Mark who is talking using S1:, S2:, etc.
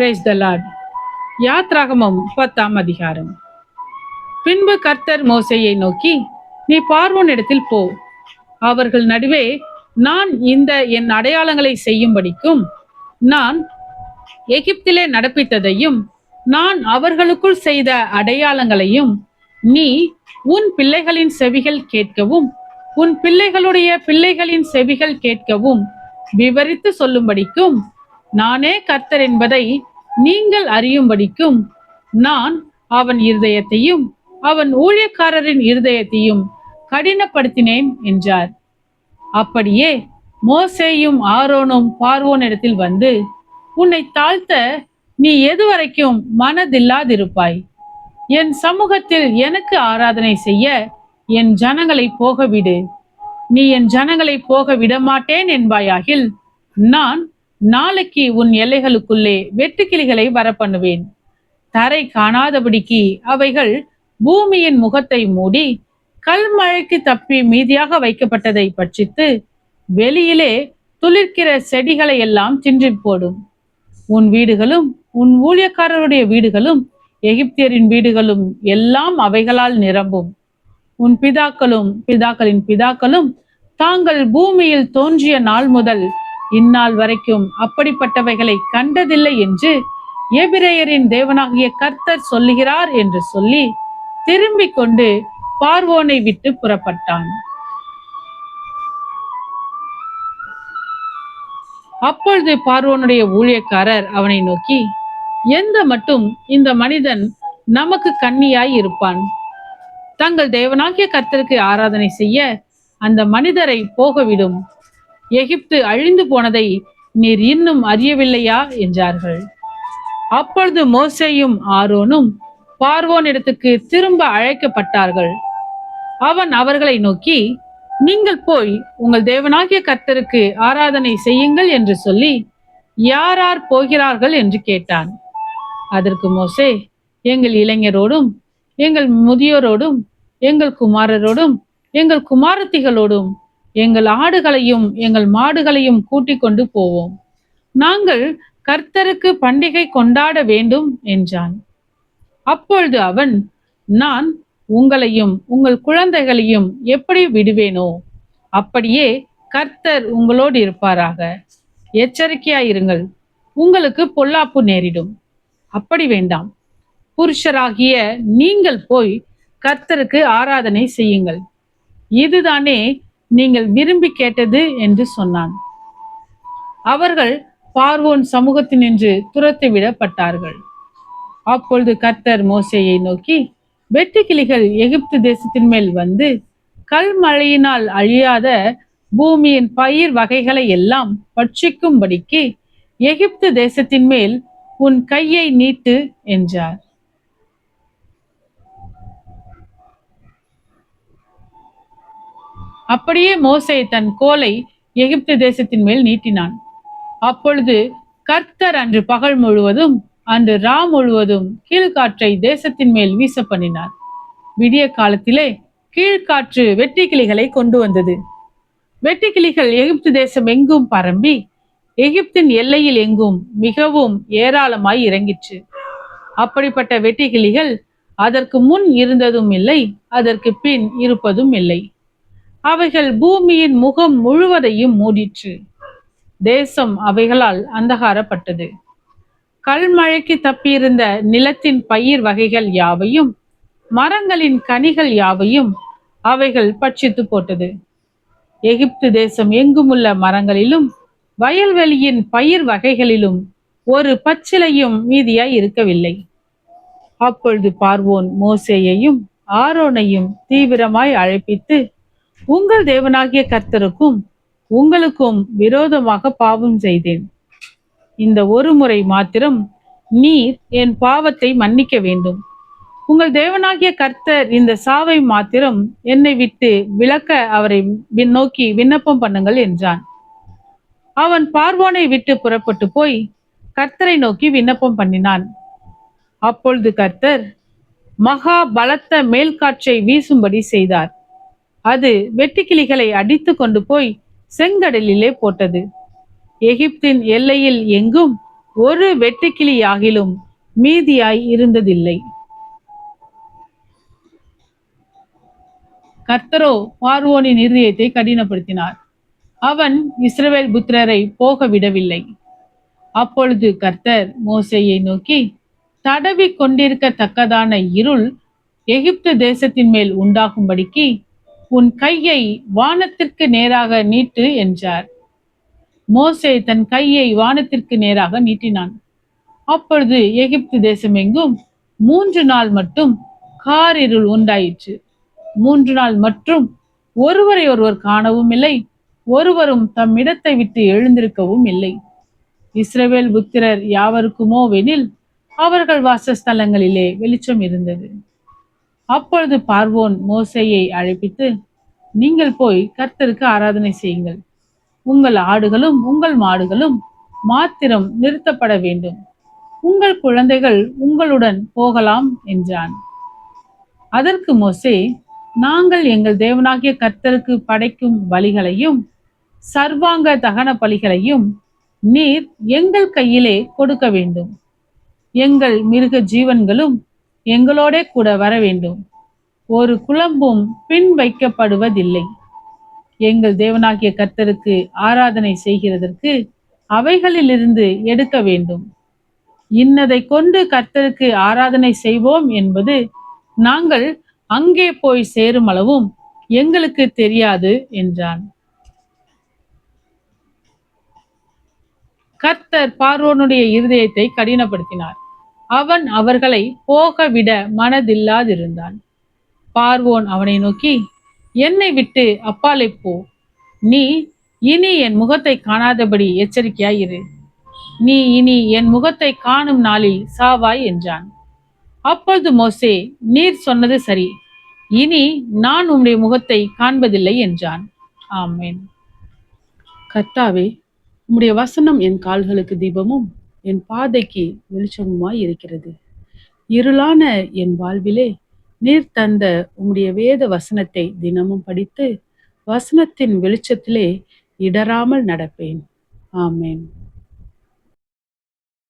S1: Praise the Lord. யாத்ராகமம் 10ஆம் அதிகாரம். பின்பு கர்த்தர் மோசேயை நோக்கி, நீ பார்வோன் இடத்தில் போ, அவர்கள் நடுவே நான் என் அடையாளங்களை செய்யும்படிக்கும் நான் எகிப்திலே நடப்பித்ததையும் நான் அவர்களுக்குள் செய்த அடையாளங்களையும் நீ உன் பிள்ளைகளின் செவிகள் கேட்கவும் உன் பிள்ளைகளுடைய பிள்ளைகளின் செவிகள் கேட்கவும் விவரித்து சொல்லும்படிக்கும் நானே கர்த்தர் என்பதை நீங்கள் அறியும்படிக்கும் நான் அவன் இருதயத்தையும் அவன் ஊழியக்காரரின் இருதயத்தையும் கடினப்படுத்தினேன் என்றார். அப்படியே மோசேயும் ஆரோனும் பார்வோனிடத்தில் வந்து, உன்னை தாழ்த்த நீ எதுவரைக்கும் மனதில்லாதிருப்பாய்? என் சமூகத்தில் எனக்கு ஆராதனை செய்ய என் ஜனங்களை போகவிடு. நீ என் ஜனங்களை போக விடமாட்டேன் என்பாயாகில் நான் நாளைக்கு உன் எல்லைகளுக்குள்ளே வெட்டுக்கிளிகளை வரப்பண்ணுவேன். தரை காணாதபடிக்கு அவைகள் பூமியின் முகத்தை மூடி கல்மழைக்கு தப்பி மீதியாக வைக்கப்பட்டதை பட்சித்து வெளியிலே துளிர்க்கிற செடிகளை எல்லாம் தின்று போடும். உன் வீடுகளும் உன் ஊழியக்காரருடைய வீடுகளும் எகிப்தியரின் வீடுகளும் எல்லாம் அவைகளால் நிரம்பும். உன் பிதாக்களின் பிதாக்களும் தாங்கள் பூமியில் தோன்றிய நாள் முதல் இந்நாள் வரைக்கும் அப்படிப்பட்டவைகளை கண்டதில்லை என்று எபிரேயரின் தேவனாகிய கர்த்தர் சொல்லுகிறார் என்று சொல்லி திரும்பிக் கொண்டு பார்வோனை விட்டு புறப்பட்டான். அப்பொழுது பார்வோனுடைய ஊழியக்காரர் அவனை நோக்கி, எந்த மட்டும் இந்த மனிதன் நமக்கு கண்ணியாய் இருப்பான்? தங்கள் தேவனாகிய கர்த்தருக்கு ஆராதனை செய்ய அந்த மனிதரை போகவிடும். எகிப்து அழிந்து போனதை நீர் இன்னும் அறியவில்லையா என்றார்கள். அப்பொழுது மோசேயும் ஆரோனும் பார்வோன் இடத்துக்கு திரும்ப அழைக்கப்பட்டார்கள். அவன் அவர்களை நோக்கி, நீங்கள் போய் உங்கள் தேவனாகிய கர்த்தருக்கு ஆராதனை செய்யுங்கள் என்று சொல்லி யார் போகிறார்கள் என்று கேட்டான். அதற்கு மோசே, எங்கள் இளைஞரோடும் எங்கள் முதியோரோடும் எங்கள் குமாரரோடும் எங்கள் குமாரத்திகளோடும் எங்கள் ஆடுகளையும் எங்கள் மாடுகளையும் கூட்டிக் கொண்டு போவோம். நாங்கள் கர்த்தருக்கு பண்டிகை கொண்டாட வேண்டும் என்றான். அப்பொழுது அவன், நான் உங்களையும் உங்கள் குழந்தைகளையும் எப்படி விடுவேனோ அப்படியே கர்த்தர் உங்களோடு இருப்பாராக. எச்சரிக்கையாயிருங்கள், உங்களுக்கு பொல்லாப்பு நேரிடும். அப்படி வேண்டாம், புருஷராகிய நீங்கள் போய் கர்த்தருக்கு ஆராதனை செய்யுங்கள். இதுதானே நீங்கள் விரும்பி கேட்டது என்று சொன்னான். அவர்கள் பார்வோன் சமூகத்தினின்று துரத்தி விடப்பட்டார்கள். அப்பொழுது கர்த்தர் மோசேயை நோக்கி, வெட்டுக்கிளிகள் எகிப்து தேசத்தின் மேல் வந்து கல்மழையினால் அழியாத பூமியின் பயிர் வகைகளை எல்லாம் பட்சிக்கும்படிக்கு எகிப்து தேசத்தின் மேல் உன் கையை நீட்டு என்றார். அப்படியே மோசே தன் கோலை எகிப்து தேசத்தின் மேல் நீட்டினான். அப்பொழுது கர்த்தர் அன்று பகல் முழுவதும் அன்று ரா முழுவதும் கீழ்காற்றை தேசத்தின் மேல் வீச பண்ணினார். விடிய காலத்திலே கீழ்காற்று வெட்டுக்கிளிகளை கொண்டு வந்தது. வெட்டுக்கிளிகள் எகிப்து தேசம் எங்கும் பரம்பி எகிப்தின் எல்லையில் எங்கும் மிகவும் ஏராளமாய் இறங்கிற்று. அப்படிப்பட்ட வெட்டுக்கிளிகள் அதற்கு முன் இருந்ததும் இல்லை, அதற்கு பின் இருப்பதும் இல்லை. அவைகள் பூமியின் முகம் முழுவதையும் மூடிற்று. தேசம் அவைகளால் அந்தகாரப்பட்டது. கல்மழைக்கு தப்பியிருந்த நிலத்தின் பயிர் வகைகள் யாவையும் மரங்களின் கனிகள் யாவையும் அவைகள் பட்சித்து போட்டது. எகிப்து தேசம் எங்குமுள்ள மரங்களிலும் வயல்வெளியின் பயிர் வகைகளிலும் ஒரு பச்சிலையும் மீதியாய் இருக்கவில்லை. அப்பொழுது பார்வோன் மோசேயையும் ஆரோனையும் தீவிரமாய் அழைப்பித்து, உங்கள் தேவனாகிய கர்த்தருக்கும் உங்களுக்கும் விரோதமாக பாவம் செய்தேன். இந்த ஒரு முறை மாத்திரம் நீர் என் பாவத்தை மன்னிக்க வேண்டும். உங்கள் தேவனாகிய கர்த்தர் இந்த சாவை மாத்திரம் என்னை விட்டு விலக்க அவரை நோக்கி விண்ணப்பம் பண்ணுங்கள் என்றான். அவன் பார்வோனை விட்டு புறப்பட்டு போய் கர்த்தரை நோக்கி விண்ணப்பம் பண்ணினான். அப்பொழுது கர்த்தர் மகா பலத்த மேல்காற்றை வீசும்படி செய்தார். அது வெட்டுக்கிளிகளை அடித்து கொண்டு போய் செங்கடலிலே போட்டது. எகிப்தின் எல்லையில் எங்கும் ஒரு வெட்டுக்கிளியாகிலும் மீதியாய் இருந்ததில்லை. கர்த்தரோ பார்வோனின் இருதயத்தை கடினப்படுத்தினார். அவன் இஸ்ரவேல் புத்திரரை போக விடவில்லை. அப்பொழுது கர்த்தர் மோசேயை நோக்கி, தடவி கொண்டிருக்கத்தக்கதான இருள் எகிப்து தேசத்தின் மேல் உண்டாகும்படிக்கு உன் கையை வானத்திற்கு நேராக நீட்டு என்றார். மோசே தன் கையை வானத்திற்கு நேராக நீட்டினான். அப்பொழுது எகிப்து தேசமெங்கும் 3 நாள் மட்டும் காரிருள் உண்டாயிற்று. 3 நாள் மற்றும் ஒருவரை ஒருவர் காணவும் இல்லை, ஒருவரும் தம் இடத்தை விட்டு எழுந்திருக்கவும் இல்லை. இஸ்ரவேல் புத்திரர் யாவருக்குமோவெனில் அவர்கள் வாசஸ்தலங்களிலே வெளிச்சம் இருந்தது. அப்பொழுது பார்வோன் மோசேயை அழைப்பித்து, நீங்கள் போய் கர்த்தருக்கு ஆராதனை செய்யுங்கள். உங்கள் ஆடுகளும் உங்கள் மாடுகளும் மாத்திரம் நிறுத்தப்பட வேண்டும். உங்கள் குழந்தைகள் உங்களுடன் போகலாம் என்றான். அதற்கு மோசே, நாங்கள் எங்கள் தேவனாகிய கர்த்தருக்கு படைக்கும் பலிகளையும் சர்வாங்க தகன பலிகளையும் நீர் எங்கள் கையிலே கொடுக்க வேண்டும். எங்கள் மிருக ஜீவன்களும் எங்களோட கூட வர வேண்டும். ஒரு குழம்பும் பின் வைக்கப்படுவதில்லை. எங்கள் தேவனாகிய கர்த்தருக்கு ஆராதனை செய்கிறதற்கு அவைகளிலிருந்து எடுக்க வேண்டும். இன்னதை கொண்டு கர்த்தருக்கு ஆராதனை செய்வோம் என்பது நாங்கள் அங்கே போய் சேரும் அளவும் எங்களுக்கு தெரியாது என்றான். கர்த்தர் பார்வோனுடைய இருதயத்தை கடினப்படுத்தினார். அவன் அவர்களை போக விட மனதில்லாதிருந்தான். பார்வோன் அவனை நோக்கி, என்னை விட்டு அப்பாலே போ. நீ இனி என் முகத்தை காணாதபடி எச்சரிக்கையாயிரு. நீ இனி என் முகத்தை காணும் நாளில் சாவாய் என்றான். அப்பொழுது மோசே, நீர் சொன்னது சரி, இனி நான் உம்முடைய முகத்தை காண்பதில்லை என்றான். ஆமென். கர்த்தாவே, உம்முடைய வசனம் என் கால்களுக்கு தீபமும் என் பாதைக்கு வெளிச்சமுமாய் இருக்கிறது. இருளான என் வாழ்விலே நீர் தந்த உம்முடைய வேத வசனத்தை தினமும் படித்து வசனத்தின் வெளிச்சத்திலே இடராமல் நடப்பேன். ஆமென்.